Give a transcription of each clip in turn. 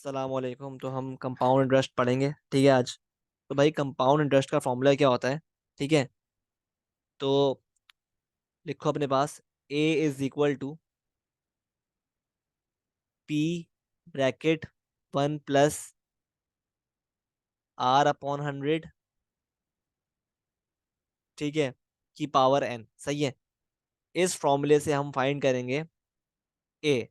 अस्सलाम वालेकुम। तो हम कंपाउंड इंटरेस्ट पढ़ेंगे, ठीक है आज। तो भाई कंपाउंड इंटरेस्ट का फॉर्मूला क्या होता है, ठीक है। तो लिखो अपने पास, A is equal to P bracket 1 plus R upon 100, ठीक है, की पावर एन। सही है। इस फॉर्मूले से हम फाइंड करेंगे ए।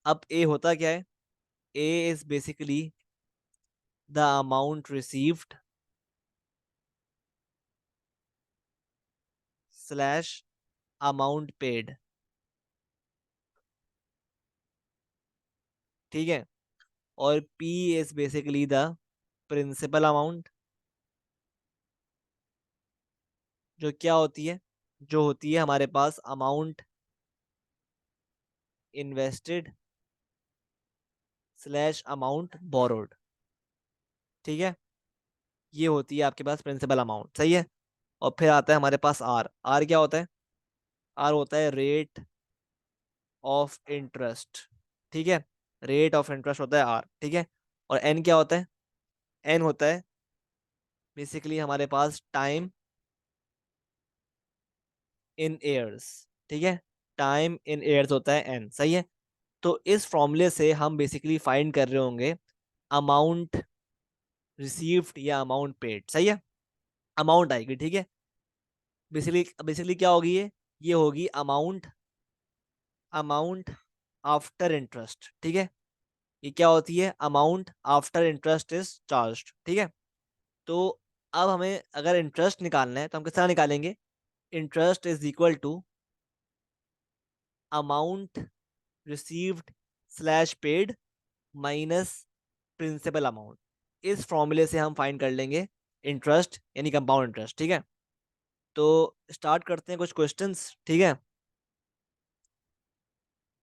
अब ए होता क्या है? A is basically the amount received slash amount paid, ठीक है। और P is basically the principal amount, जो क्या होती है, जो होती है हमारे पास amount invested slash amount borrowed, ठीक है। ये होती है आपके पास प्रिंसिपल अमाउंट, सही है। और फिर आता है हमारे पास आर। आर क्या होता है? आर होता है रेट ऑफ इंटरेस्ट, ठीक है। रेट ऑफ इंटरेस्ट होता है आर, ठीक है। और एन क्या होता है? एन होता है बेसिकली हमारे पास टाइम इन एयर्स, ठीक है। टाइम इन एयर्स होता है एन, सही है। तो इस फॉर्मूले से हम बेसिकली फाइंड कर रहे होंगे अमाउंट रिसीव्ड या अमाउंट पेड, सही है। अमाउंट आएगी, ठीक है। बेसिकली बेसिकली क्या होगी ये होगी अमाउंट, अमाउंट आफ्टर इंटरेस्ट, ठीक है। ये क्या होती है? Amount after interest is charged, ठीक है। तो अब हमें अगर इंटरेस्ट निकालना है तो हम किस तरह निकालेंगे? Interest is equal to amount received slash paid minus principal amount. इस फॉर्मूले से हम फाइंड कर लेंगे इंटरेस्ट यानी कंपाउंड इंटरेस्ट, ठीक है। तो स्टार्ट करते हैं कुछ क्वेश्चंस, ठीक है।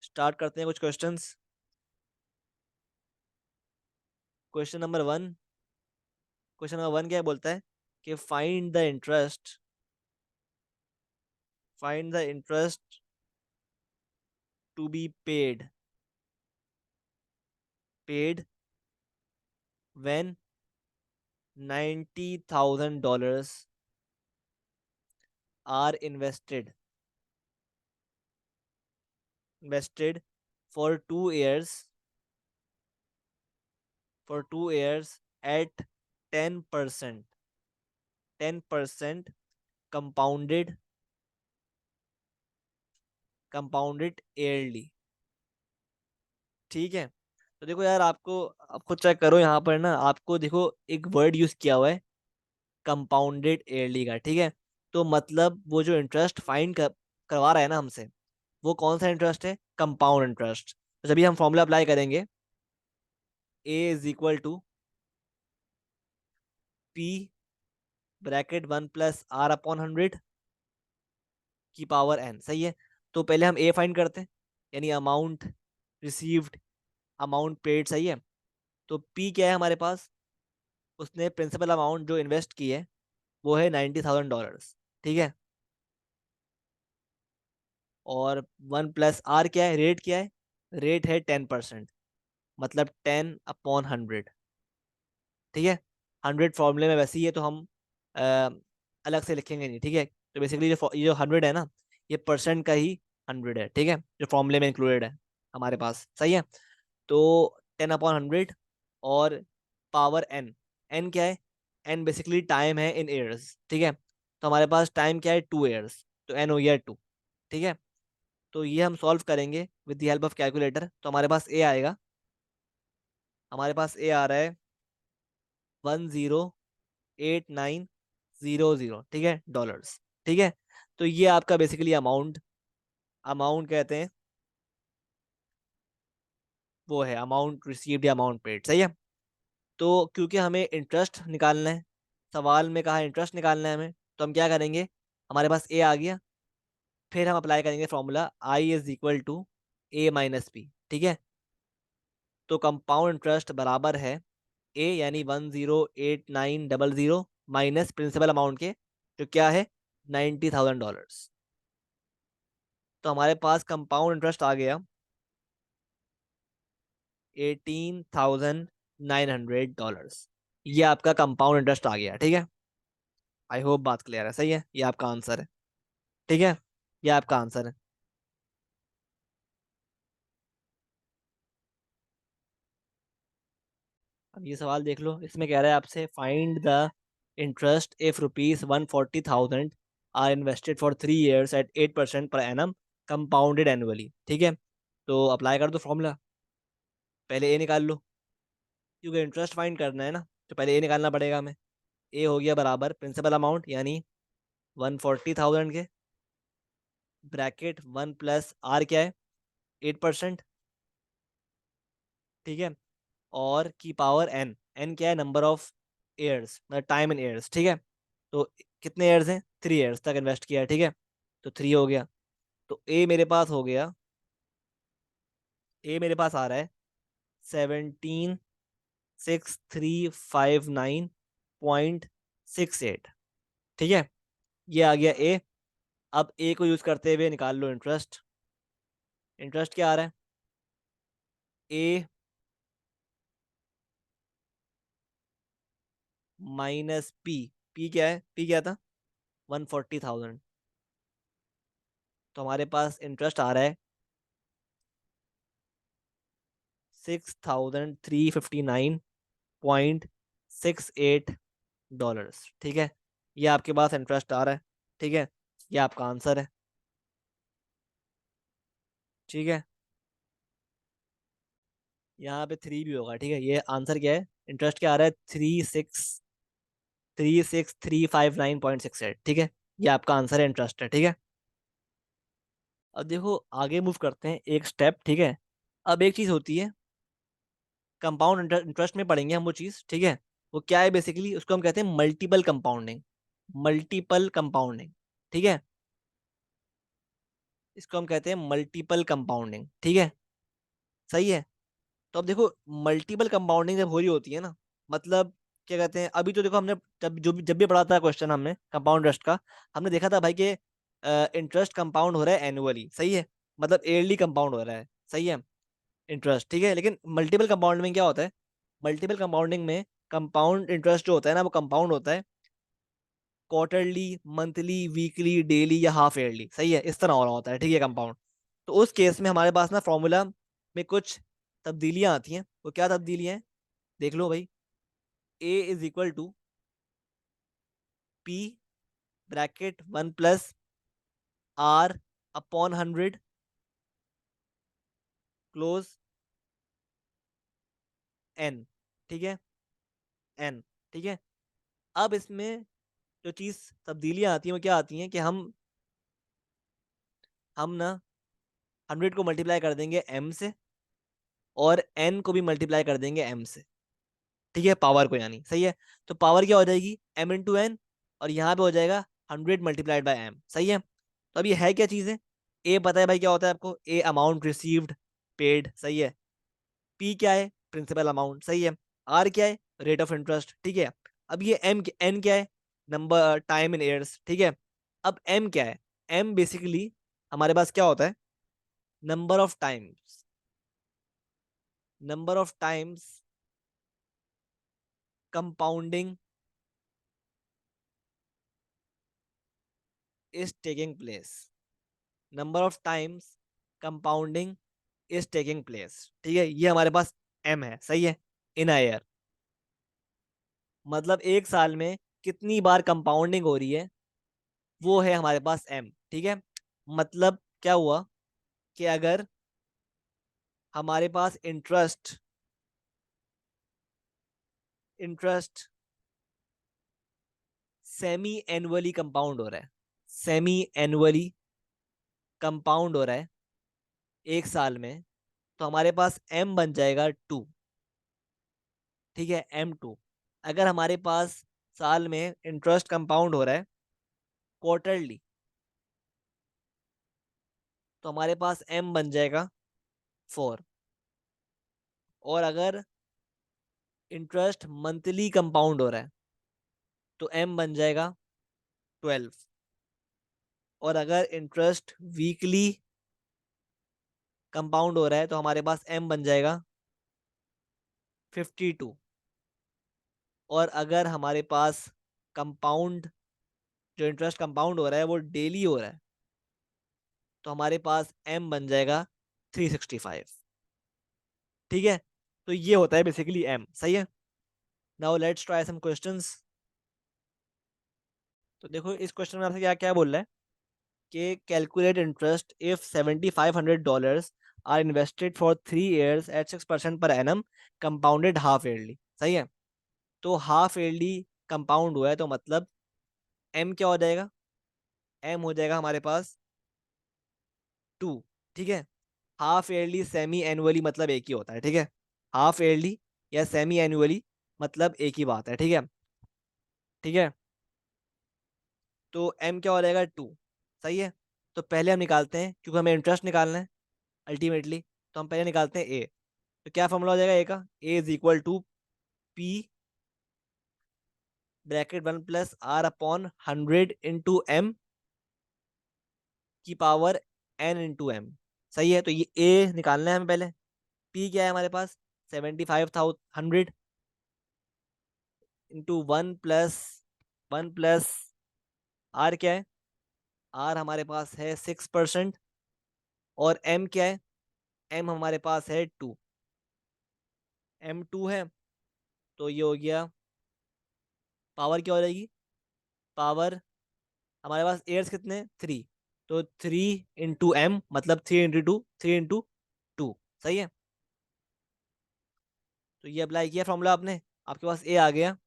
स्टार्ट करते हैं कुछ questions. Question number 1। Question number 1 क्या बोलता है कि find the interest to be paid when $90,000 are invested for 2 years, at 10%, 10% compounded yearly, ठीक है। तो देखो यार, आपको आप खुद चेक करो यहाँ पर ना, आपको देखो एक वर्ड यूज किया हुआ है कंपाउंडेड ईयरली का, ठीक है। तो मतलब वो जो इंटरेस्ट करवा रहा है ना हमसे, वो कौन सा इंटरेस्ट है? Compound interest. तो जब भी हम फॉर्मूला अप्लाई करेंगे, A is equal to P bracket 1 plus R upon 100 की पावर एन, सही है। तो पहले हम ए फाइंड करते हैं, यानी अमाउंट रिसीव्ड, अमाउंट पेड, सही है। तो पी क्या है हमारे पास? उसने प्रिंसिपल अमाउंट जो इन्वेस्ट की है वो है $90,000, ठीक है। और 1 प्लस आर क्या है? रेट क्या है? रेट है 10%, मतलब 10/100, ठीक है। 100 फॉर्मूले में वैसे ही है, तो हम अ, अलग से लिखेंगे नहीं, ठीक है। तो बेसिकली ये जो 100 है ना, ये परसेंट का ही 100 है, ठीक है, जो फॉर्मूले में इंक्लूडेड है हमारे पास, सही है। तो 10/100 और पावर एन। एन क्या है? एन बेसिकली टाइम है इन ईयर्स, ठीक है। तो हमारे पास टाइम क्या है? 2 ईयर्स, तो एन हो गया 2, ठीक है। तो ये हम सॉल्व करेंगे with the help of calculator. तो हमारे पास ए आएगा, हमारे पास ए आ रहा है 108900, ठीक है, डॉलर्स, ठीक है। तो ये आपका बेसिकली अमाउंट, अमाउंट कहते हैं, वो है अमाउंट रिसीव्ड या अमाउंट पेड, सही है। तो क्योंकि हमें इंटरेस्ट निकालना है, सवाल में कहा इंटरेस्ट निकालना है हमें, तो हम क्या करेंगे? हमारे पास ए आ गया, फिर हम अप्लाई करेंगे formula I is equal to A minus P, ठीक है। तो कंपाउंड इंटरेस्ट बराबर है ए यानी 108900 माइनस प्रिंसिपल अमाउंट के, जो क्या है? $90,000। तो हमारे पास कंपाउंड इंटरेस्ट आ गया $18,900। ये आपका कंपाउंड इंटरेस्ट आ गया, ठीक है। आई होप बात क्लियर है, सही है, ये आपका आंसर है। ठीक है, ये आपका आंसर है। अब ये सवाल देख लो, इसमें कह रहा है आपसे find the interest if ₹140,000 are invested for 3 years at 8% पर एनम कंपाउंडेड एनुअली। ठीक है, तो अप्लाई कर दो फॉर्मूला। पहले ए निकाल लो, क्योंकि इंटरेस्ट फाइंड करना है ना, तो पहले ए निकालना पड़ेगा हमें। ए हो गया बराबर प्रिंसिपल अमाउंट यानी 140,000 के ब्रैकेट 1 + आर क्या है, 8%। ठीक है, और की पावर एन, एन क्या है, नंबर ऑफ ईयर्स, मतलब टाइम इन ईयर्स। ठीक है, तो कितने ईयर्स हैं, 3 years तक इन्वेस्ट किया है। ठीक है, तो 3 हो गया। तो ए मेरे पास हो गया, ए मेरे पास आ रहा है 17,6359.68। ठीक है, ये आ गया ए। अब ए को यूज करते हुए निकाल लो इंटरेस्ट। इंटरेस्ट क्या आ रहा है, ए माइनस पी। पी क्या है, पी क्या था, 140,000। तो हमारे पास इंटरेस्ट आ रहा है $6,359.68। ठीक है, ये आपके पास इंटरेस्ट आ रहा है। ठीक है, ये आपका आंसर है। ठीक है, यहाँ पे 3 भी होगा। ठीक है, ये आंसर क्या है, इंटरेस्ट क्या आ रहा है, 3,63,359.68। ठीक है, ये आपका आंसर है, इंटरेस्ट है। ठीक है, अब देखो आगे मूव करते हैं एक स्टेप। ठीक है, अब एक चीज होती है, कंपाउंड इंटरेस्ट में पढ़ेंगे हम वो चीज। ठीक है, वो क्या है बेसिकली, उसको हम कहते हैं मल्टीपल कंपाउंडिंग। मल्टीपल कंपाउंडिंग, ठीक है, इसको हम कहते हैं मल्टीपल कंपाउंडिंग। ठीक है, सही है। तो अब देखो, मल्टीपल कंपाउंडिंग जब हो रही होती है ना, मतलब क्या कहते हैं, अभी तो देखो हमने जब भी पढ़ा था क्वेश्चन हमने कंपाउंड इंटरेस्ट का, हमने देखा था भाई कि इंटरेस्ट कंपाउंड हो रहा है एनुअली, सही है, मतलब ईयरली कंपाउंड हो रहा है, सही है, इंटरेस्ट। ठीक है, लेकिन मल्टीपल कंपाउंड में क्या होता है, मल्टीपल कंपाउंडिंग में कंपाउंड इंटरेस्ट जो होता है ना, वो कंपाउंड होता है क्वार्टरली, मंथली, वीकली, डेली या हाफ ईयरली, सही है, इस तरह हो रहा होता है। ठीक है, कंपाउंड। तो उस केस में हमारे पास ना फॉर्मूला में कुछ तब्दीलियां आती हैं। वो क्या तब्दीलियां हैं, देख लो भाई। A is equal to P bracket 1 + R/100 close N. ठीक है, एन। ठीक है, अब इसमें जो चीज तब्दीलियां आती हैं वो क्या आती हैं कि हम ना 100 को मल्टीप्लाई कर देंगे एम से, और एन को भी मल्टीप्लाई कर देंगे एम से। ठीक है, पावर को यानी, सही है। तो पावर क्या हो जाएगी, एम इंटू एन, और यहाँ पे हो जाएगा 100 × सही है। तो अब ये है क्या चीज़ है, ए पता है भाई क्या होता है आपको, ए अमाउंट रिसीव्ड पेड, सही है। पी क्या है, प्रिंसिपल अमाउंट, सही है। आर क्या है, रेट ऑफ इंटरेस्ट। ठीक है, अब ये एन क्या है, नंबर टाइम इन ईयर्स। ठीक है, अब एम क्या है, एम बेसिकली हमारे पास क्या होता है, number of times, number of times compounding is taking place, number of times compounding is taking place. ठीक है, ये हमारे पास एम है, सही है, इन अ ईयर, मतलब एक साल में कितनी बार कंपाउंडिंग हो रही है, वो है हमारे पास एम। ठीक है, मतलब क्या हुआ कि अगर हमारे पास interest interest semi annually compound हो रहा है, सेमी एनुअली कंपाउंड हो रहा है एक साल में, तो हमारे पास एम बन जाएगा 2। ठीक है, M2। अगर हमारे पास साल में इंटरेस्ट कंपाउंड हो रहा है क्वार्टरली, तो हमारे पास M बन जाएगा 4। और अगर इंटरेस्ट मंथली कंपाउंड हो रहा है तो M बन जाएगा 12। और अगर इंटरेस्ट वीकली कंपाउंड हो रहा है तो हमारे पास M बन जाएगा 52। और अगर हमारे पास कंपाउंड, जो इंटरेस्ट कंपाउंड हो रहा है वो डेली हो रहा है, तो हमारे पास एम बन जाएगा 365। ठीक है, तो ये होता है बेसिकली एम। सही है। Now let's try some questions. तो देखो इस क्वेश्चन में आपसे क्या क्या बोल रहा है कि calculate interest if $7,500 are invested for 3 years at 6% per annum, compounded half yearly. सही है। तो हाफ ईयरली कंपाउंड हुआ है, तो मतलब एम क्या हो जाएगा? एम हो जाएगा हमारे पास 2। ठीक है। हाफ ईयरली सेमी एनुअली मतलब एक ही होता है। ठीक है। हाफ ईयरली या सेमी एनुअली मतलब एक ही बात है। ठीक है। ठीक है। तो एम क्या हो जाएगा? 2। सही है। तो पहले हम निकालते हैं, क्योंकि हमें इंटरेस्ट निकालना है अल्टीमेटली, तो हम पहले निकालते हैं ए। तो क्या फॉर्मूला हो जाएगा ए का? A is equal to P bracket 1 + r/100 into M की पावर n/m। सही है। तो ये ए निकालना है हमें पहले। पी क्या है हमारे पास? 75,100 इंटू 1 + आर क्या है? आर हमारे पास है 6%। और एम क्या है? एम हमारे पास है 2। एम 2 है, तो ये हो गया। पावर क्या हो जाएगी? पावर हमारे पास एयर्स कितने? 3। तो 3 × m मतलब 3 × 2, 3 × 2। सही है। तो ये अप्लाई किया फॉर्मूला आपने, आपके पास ए आ गया।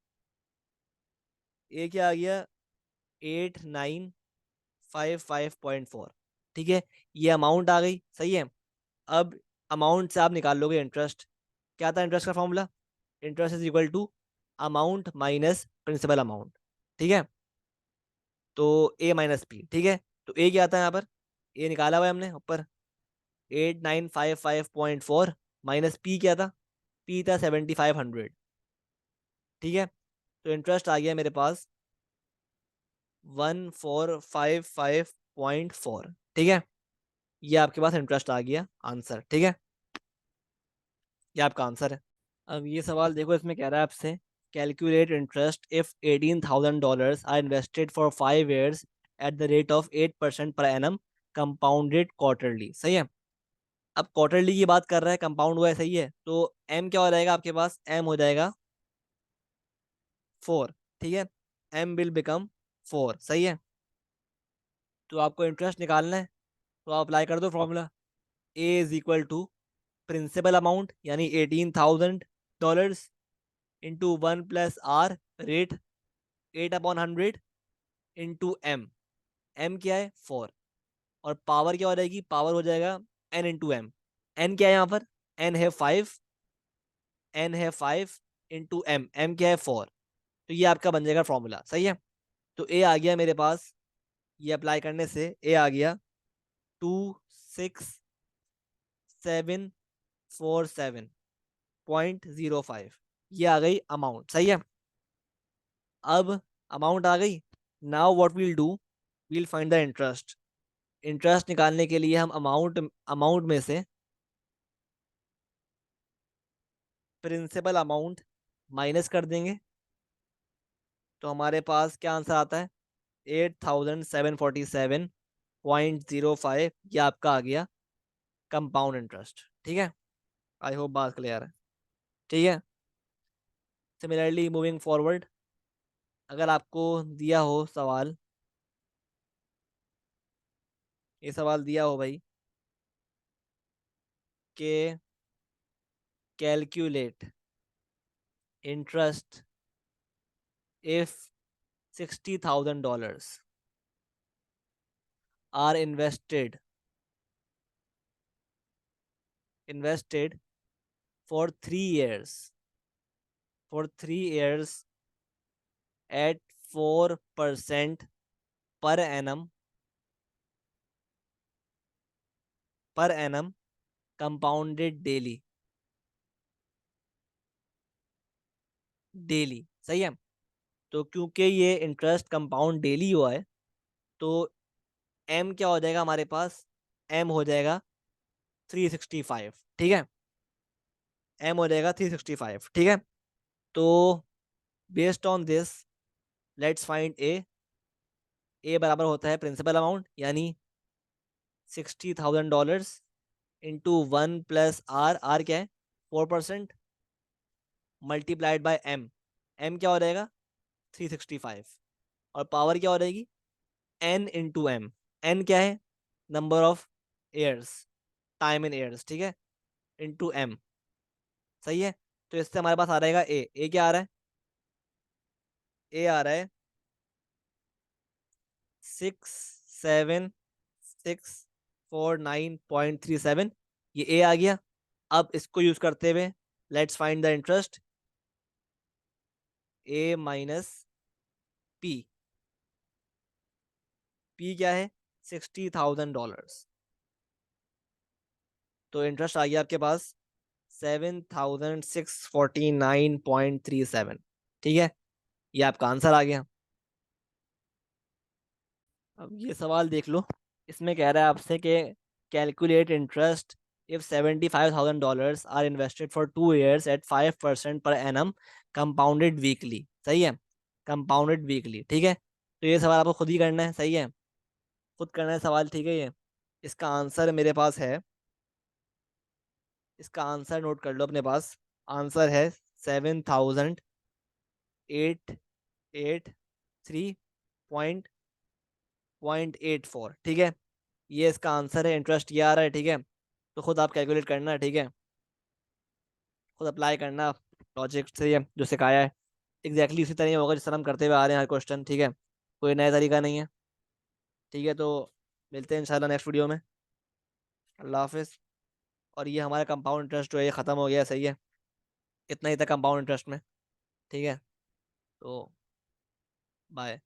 ए क्या आ गया? 8955.4। ठीक है। ये अमाउंट आ गई। सही है। अब अमाउंट से आप निकाल लोगे इंटरेस्ट। क्या था इंटरेस्ट का formula? Interest is equal to amount minus principal amount. ठीक है। तो ए माइनस पी। ठीक है। तो ए क्या आता है यहाँ पर? ए निकाला हुआ है हमने ऊपर, 8955.4 माइनस पी क्या था? पी था 7500। ठीक है। तो इंटरेस्ट आ गया मेरे पास 1455.4। ठीक है। ये आपके पास इंटरेस्ट आ गया आंसर। ठीक है। ये आपका आंसर है। अब ये सवाल देखो, इसमें कह रहा है आपसे calculate interest if $18,000 are invested for 5 years at the rate of 8% पर एनम, कंपाउंडेड क्वार्टरली। सही है। अब क्वार्टरली की बात कर रहा है, कंपाउंड हुआ है। सही है। तो एम क्या हो जाएगा आपके पास? एम हो जाएगा 4। ठीक है। M will become 4। सही है। तो आपको इंटरेस्ट निकालना है, तो आप अप्लाई कर दो formula. A is equal to principal amount यानी $18,000 into 1 + r rate 8/100 into M. M क्या है? 4। और पावर क्या हो जाएगी? पावर हो जाएगा n/m। एन क्या है यहाँ पर? एन है 5। एन है 5 इंटू एम। एम क्या है? 4। तो ये आपका बन जाएगा फॉर्मूला। सही है। तो ए आ गया मेरे पास। ये अप्लाई करने से ए आ गया 26747.05। ये आ गई अमाउंट। सही है। अब अमाउंट आ गई। Now what will do, will find the interest. Interest निकालने के लिए हम अमाउंट अमाउंट में से प्रिंसिपल अमाउंट माइनस कर देंगे। तो हमारे पास क्या आंसर आता है? 8747.05। ये आपका आ गया कंपाउंड इंटरेस्ट। ठीक है। आई होप बात क्लियर है। ठीक है। सिमिलरली मूविंग फॉरवर्ड, अगर आपको दिया हो सवाल, ये सवाल दिया हो भाई कि calculate interest if $60,000 are invested for 3 years, for 3 years at 4% per annum compounded daily. सही है। तो क्योंकि ये इंटरेस्ट कंपाउंड डेली हुआ है, तो एम क्या हो जाएगा हमारे पास? एम हो जाएगा 365। ठीक है। एम हो जाएगा 365, ठीक है। तो based on this let's find A. A बराबर होता है प्रिंसिपल अमाउंट यानी $60,000 इंटू 1 + आर क्या है 4%, मल्टीप्लाइड बाय एम। एम क्या हो जाएगा 365, और पावर क्या हो जाएगी एन इंटू एम। एन क्या है number of years, time in years, ठीक है, इंटू एम। सही है। तो इससे हमारे पास आ रहेगा ए क्या आ रहा है, ए आ रहा है 67,649.37। ये ए आ गया। अब इसको यूज करते हुए let's find the interest. A minus P. P क्या है $60,000। तो इंटरेस्ट आ गया आपके पास 7,649.37, ठीक है। ये आपका आंसर आ गया। अब ये सवाल देख लो। इसमें कह रहा है आपसे कि calculate interest if $75,000 are invested for 2 years at 5% पर एनम कंपाउंडेड वीकली। सही है, कंपाउंडेड वीकली, ठीक है। तो ये सवाल आपको खुद ही करना है, सही है, खुद करना है सवाल, ठीक है। ये इसका आंसर मेरे पास है, इसका आंसर नोट कर लो अपने पास। आंसर है 7,883.84, ठीक है। ये इसका आंसर है, इंटरेस्ट ये आ रहा है, ठीक है। तो खुद आप कैलकुलेट करना, ठीक है, खुद अप्लाई करना लॉजिक से ये जो सिखाया है। एग्जैक्टली उसी तरह ही होगा जिस तरह हम करते हुए आ रहे हैं हर क्वेश्चन, ठीक है, कोई नया तरीका नहीं है। ठीक है, तो मिलते हैं इंशाल्लाह नेक्स्ट वीडियो में। अल्लाह हाफिज़। और ये हमारा कंपाउंड इंटरेस्ट जो है ये ख़त्म हो गया है, सही है, इतना ही था कंपाउंड इंटरेस्ट में, ठीक है। तो बाय।